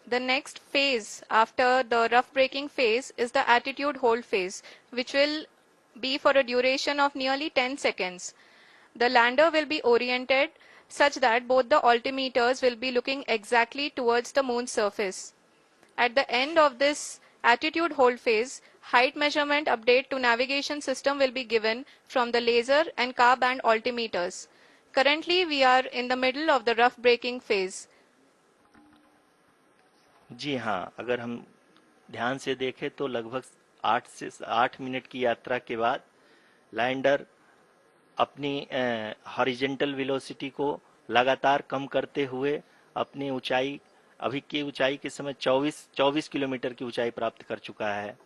The next phase after the rough braking phase is the attitude hold phase, which will be for a duration of nearly 10 seconds. The lander will be oriented such that both the altimeters will be looking exactly towards the moon's surface. At the end of this attitude hold phase, height measurement update to navigation system will be given from the laser and car band altimeters. Currently, we are in the middle of the rough braking phase. जी हाँ, अगर हम ध्यान से देखें तो लगभग 8 minute की यात्रा के बाद लैंडर अपनी हॉरिजेंटल वेलोसिटी को लगातार कम करते हुए अपनी ऊंचाई अभी की ऊंचाई के समय 24 किलोमीटर की ऊंचाई प्राप्त कर चुका है।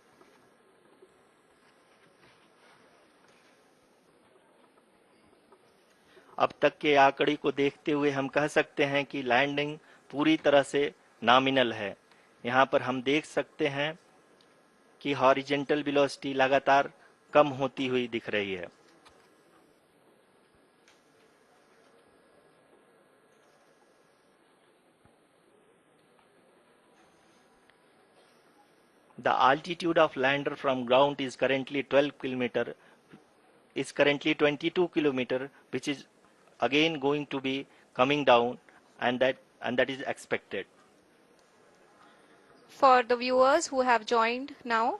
अब तक के आंकड़े को देखते हुए हम कह सकते हैं कि लैंडिंग पूरी तरह से नॉमिनल है। यहाँ पर हम देख सकते हैं कि हॉरिजेंटल वेलोसिटी लगातार कम होती हुई दिख रही है। The altitude of lander from ground is currently 22 kilometer, which is again going to be coming down, and that is expected. For the viewers who have joined now,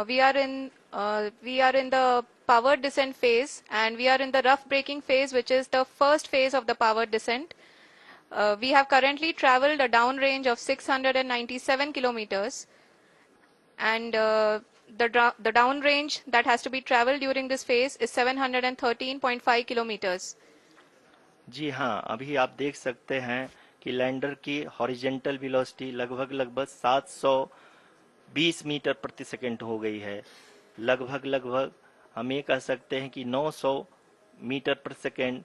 we are in the power descent phase, and we are in the rough braking phase, which is the first phase of the power descent. We have currently traveled a downrange of 697 kilometers, and the downrange that has to be traveled during this phase is 713.5 kilometers. जी हाँ, अभी आप देख सकते हैं कि lander की horizontal velocity लगभग 720 metre प्रति सेकंड हो गई है। लगभग हम ये कह सकते हैं कि 900 मीटर प्रति सेकंड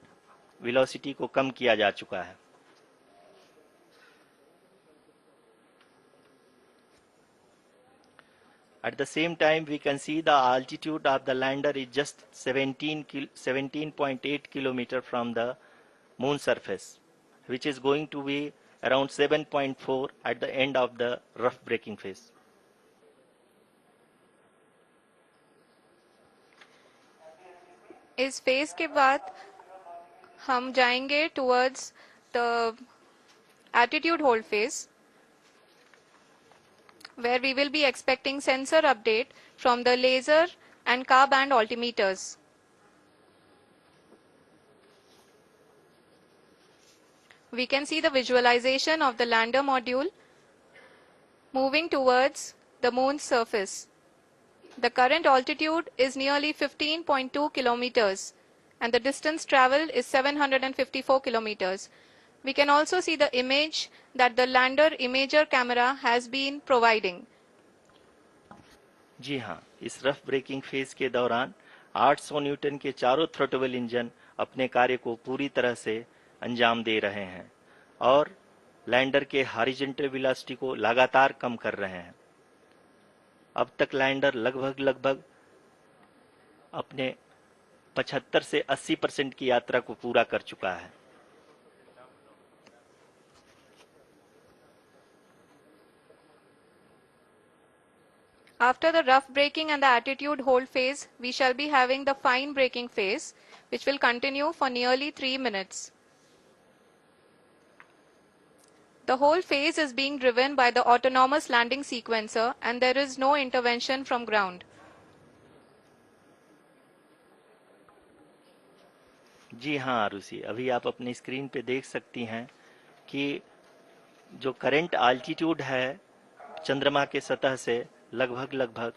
वेलोसिटी को कम किया जा चुका है। At the same time, we can see the altitude of the lander is just 17.8 kilometer from the moon surface, which is going to be around 7.4 at the end of the rough braking phase. इस phase के बाद हम जाएंगे towards the attitude hold phase, where we will be expecting sensor update from the laser and car band altimeters. We can see the visualization of the lander module moving towards the moon's surface. The current altitude is nearly 15.2 kilometers, and the distance traveled is 754 kilometers. We can also see the image that the lander imager camera has been providing. जी हाँ, इस rough breaking phase के दौरान 800 Newton के चारों throttle engine अपने कार्य को पूरी तरह से अंजाम दे रहे हैं और लैंडर के हॉरिजॉन्टल वेलोसिटी को लगातार कम कर रहे हैं। अब तक लैंडर लगभग अपने 75 से 80% की यात्रा को पूरा कर चुका है। After the rough braking and the attitude hold phase, we shall be having the fine braking phase, which will continue for nearly 3 minutes. The whole phase is being driven by the autonomous landing sequencer, and there is no intervention from ground. जी हाँ आरुषि, अभी आप अपनी screen पे देख सकती हैं कि जो करंट आल्टीट्यूड है चंद्रमा के सतह से लगभग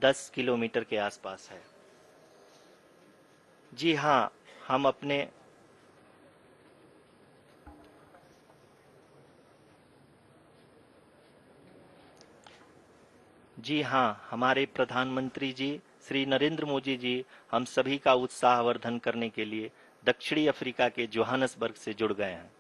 10 किलोमीटर के आसपास है। जी हाँ, हम अपने जी हाँ, हमारे प्रधानमंत्री जी श्री नरेंद्र मोदी जी हम सभी का उत्साहवर्धन करने के लिए दक्षिणी अफ्रीका के जोहानसबर्ग से जुड़ गए हैं।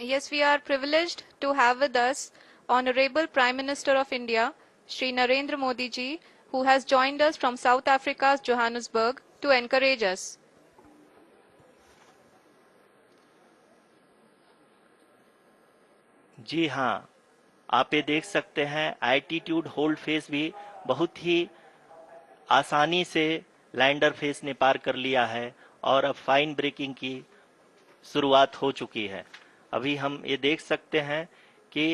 Yes, we are privileged to have with us Honorable Prime Minister of India, Shri Narendra Modi ji, who has joined us from South Africa's Johannesburg to encourage us. जी हाँ, आप ये देख सकते हैं एल्टीट्यूड होल्ड फेस भी बहुत ही आसानी से लैंडर फेस ने पार कर लिया है और अब फाइन ब्रेकिंग की शुरुआत हो चुकी है। अभी हम ये देख सकते हैं कि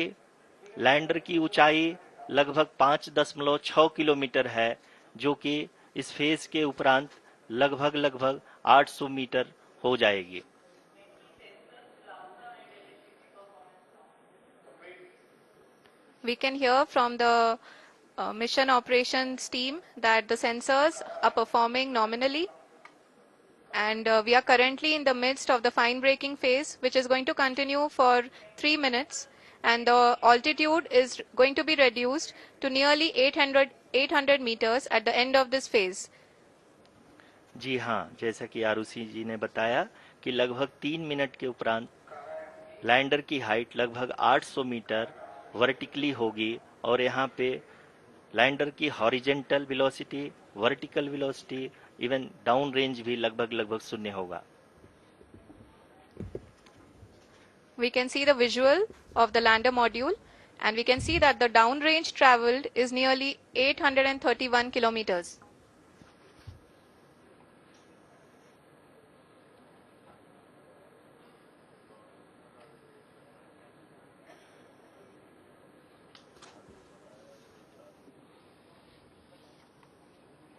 लैंडर की ऊंचाई लगभग 5.6 किलोमीटर है, जो कि इस फेज के उपरांत लगभग 800 मीटर हो जाएगी। We can hear from the mission operations team that the sensors are performing nominally, and we are currently in the midst of the fine braking phase, which is going to continue for 3 minutes, and the altitude is going to be reduced to nearly 800 meters at the end of this phase. जी हाँ, जैसा कि आरुषि जी ने बताया कि लगभग 3 minute के उपरांत lander की हाइट लगभग 800 मीटर वर्टिकली होगी और यहाँ पे लैंडर की horizontal velocity, vertical velocity, even down range भी लगभग शून्य होगा। We can see the visual of the lander module, and we can see that the downrange traveled is nearly 831 kilometers.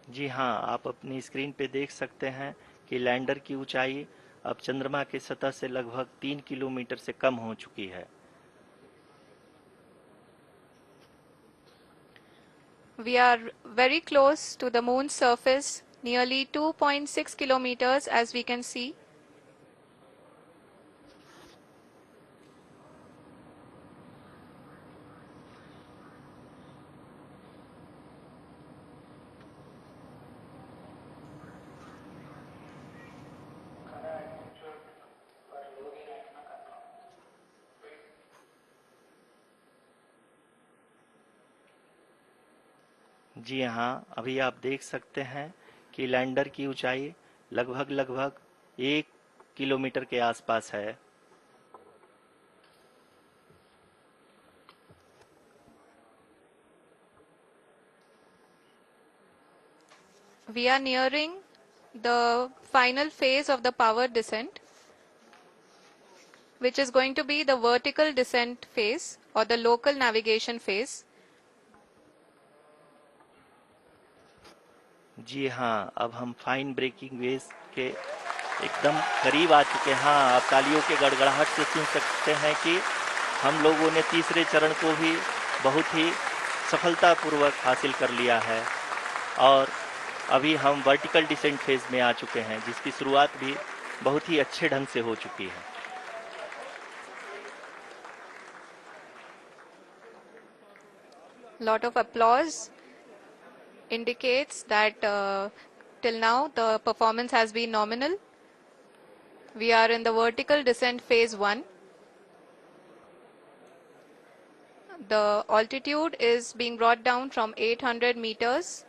जी हाँ, आप अपनी स्क्रीन पे देख सकते हैं कि लैंडर की ऊंचाई अब चंद्रमा की सतह से लगभग 3 किलोमीटर से कम हो चुकी है। We are very close to the moon's surface, nearly 2.6 kilometers as we can see. जी हाँ, अभी आप देख सकते हैं कि लैंडर की ऊंचाई लगभग 1 किलोमीटर के आसपास है। We are nearing the final phase of the power descent, which is going to be the vertical descent phase or the local navigation phase. जी हाँ, अब हम फाइन ब्रेकिंग वेव के एकदम करीब आ चुके हैं। हाँ, आप तालियों के गड़गड़ाहट से सुन सकते हैं कि हम लोगों ने तीसरे चरण को भी बहुत ही सफलतापूर्वक हासिल कर लिया है और अभी हम वर्टिकल डिसेंट फेज में आ चुके हैं, जिसकी शुरुआत भी बहुत ही अच्छे ढंग से हो चुकी है। Lot of applause indicates that till now the performance has been nominal. We are in the vertical descent phase 1. The altitude is being brought down from 800 meters,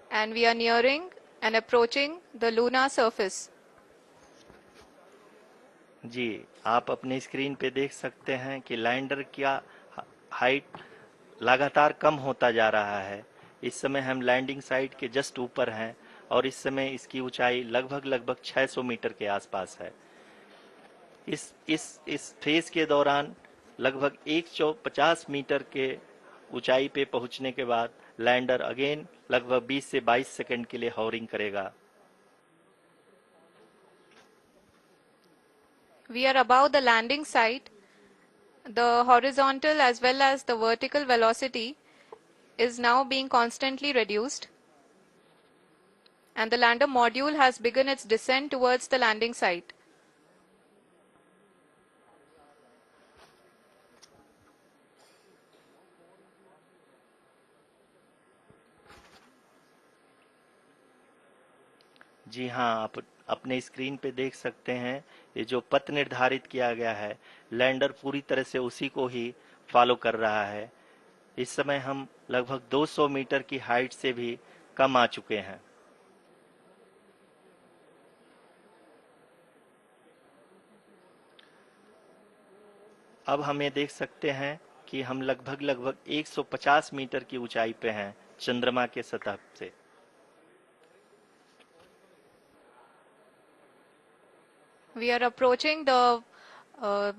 and we are nearing and approaching the lunar surface. जी, आप अपने screen पे देख सकते हैं कि lander का height लगातार कम होता जा रहा है। इस समय हम लैंडिंग साइट के जस्ट ऊपर हैं और इस समय इसकी ऊंचाई लगभग 600 मीटर के आसपास है। इस फेज के दौरान लगभग 150 मीटर के ऊंचाई पे पहुंचने के बाद लैंडर अगेन लगभग 20 से 22 सेकंड के लिए हॉवरिंग करेगा। We are above the landing site. The horizontal as well as the vertical velocity is now being constantly reduced, and the lander module has begun its descent towards the landing site. जी हाँ, आप अपने screen पे देख सकते हैं, ये जो पथ निर्धारित किया गया है, लैंडर पूरी तरह से उसी को ही फॉलो कर रहा है। इस समय हम लगभग 200 मीटर की हाइट से भी कम आ चुके हैं। अब हम ये देख सकते हैं कि हम लगभग 150 मीटर की ऊंचाई पे हैं चंद्रमा के सतह से। We are approaching the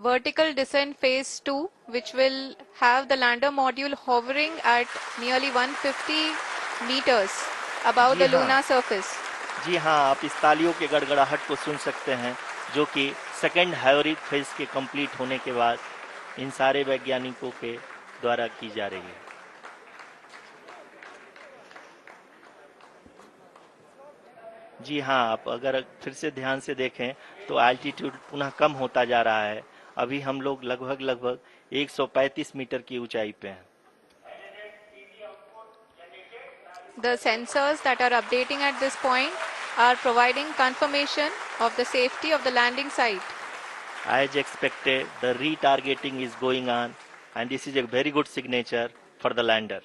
vertical descent phase 2, which will have the lander module hovering at nearly 150 meters above ji the हाँ, lunar surface. जी हाँ, आप इस तालियों के गड़गड़ाहट को सुन सकते हैं, जो कि सेकेंड हायोरिक फेज के कंप्लीट होने के बाद इन सारे वैज्ञानिकों के द्वारा की जा रही है। जी हाँ, आप अगर फिर से ध्यान से देखें तो एल्टीट्यूड पुनः कम होता जा रहा है। अभी हम लोग लगभग 135 मीटर की ऊंचाई पे हैं। The sensors that are updating at this point are providing confirmation of the safety of the landing site. As expected, the retargeting is going on and this is a very good signature for the lander.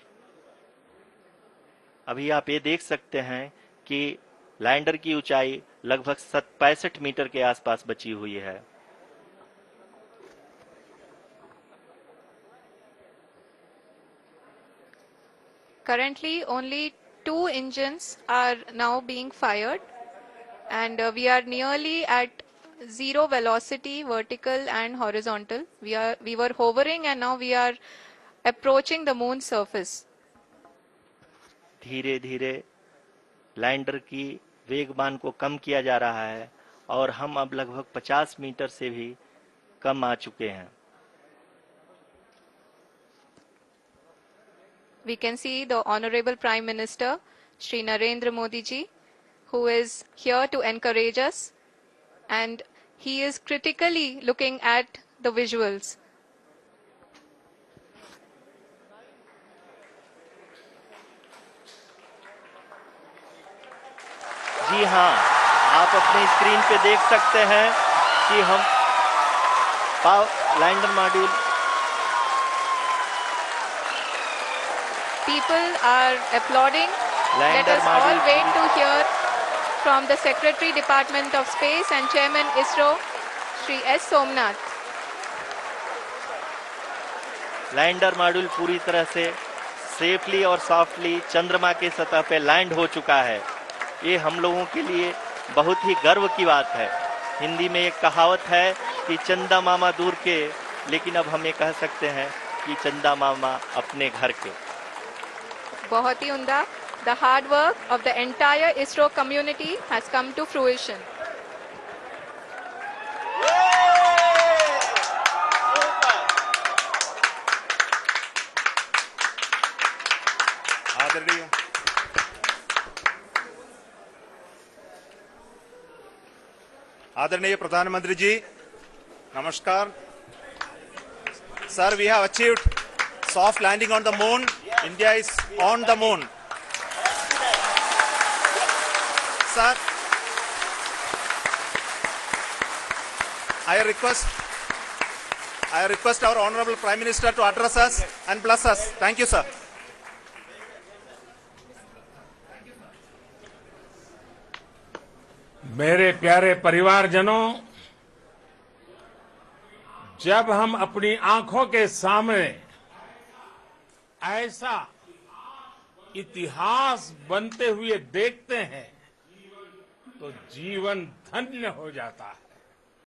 अभी आप ये देख सकते हैं कि lander की ऊंचाई लगभग 65 मीटर के आसपास बची हुई है। Currently, only 2 engines are now being fired, and we are nearly at zero velocity, vertical and horizontal. We were hovering, and now we are approaching the moon's surface. धीरे धीरे लैंडर की वेगमान को कम किया जा रहा है और हम अब लगभग 50 मीटर से भी कम आ चुके हैं। We can see the Honorable Prime Minister, Shri Narendra Modi ji, who is here to encourage us, and he is critically looking at the visuals. जी हाँ, आप अपने स्क्रीन पे देख सकते हैं कि हम lander module People are applauding. Let lander us all module wait to hear from the Secretary Department of Space and Chairman ISRO, Shri S. Somnath. Lander module पूरी तरह से सेफली और सॉफ्टली चंद्रमा के सतह पे लैंड हो चुका है। ये हम लोगों के लिए बहुत ही गर्व की बात है। हिंदी में एक कहावत है कि चंदा मामा दूर के, लेकिन अब हम ये कह सकते हैं कि चंदा मामा अपने घर के। बहुत ही उम्दा. The hard work of the entire ISRO community has come to fruition. आदरणीय प्रधानमंत्री जी, नमस्कार। Sir, we have achieved soft landing on the moon. India is on the moon. Sir, I request our Honorable Prime Minister to address us and bless us. Thank you, sir. मेरे प्यारे परिवारजनों, जब हम अपनी आंखों के सामने ऐसा इतिहास बनते हुए देखते हैं तो जीवन धन्य हो जाता है।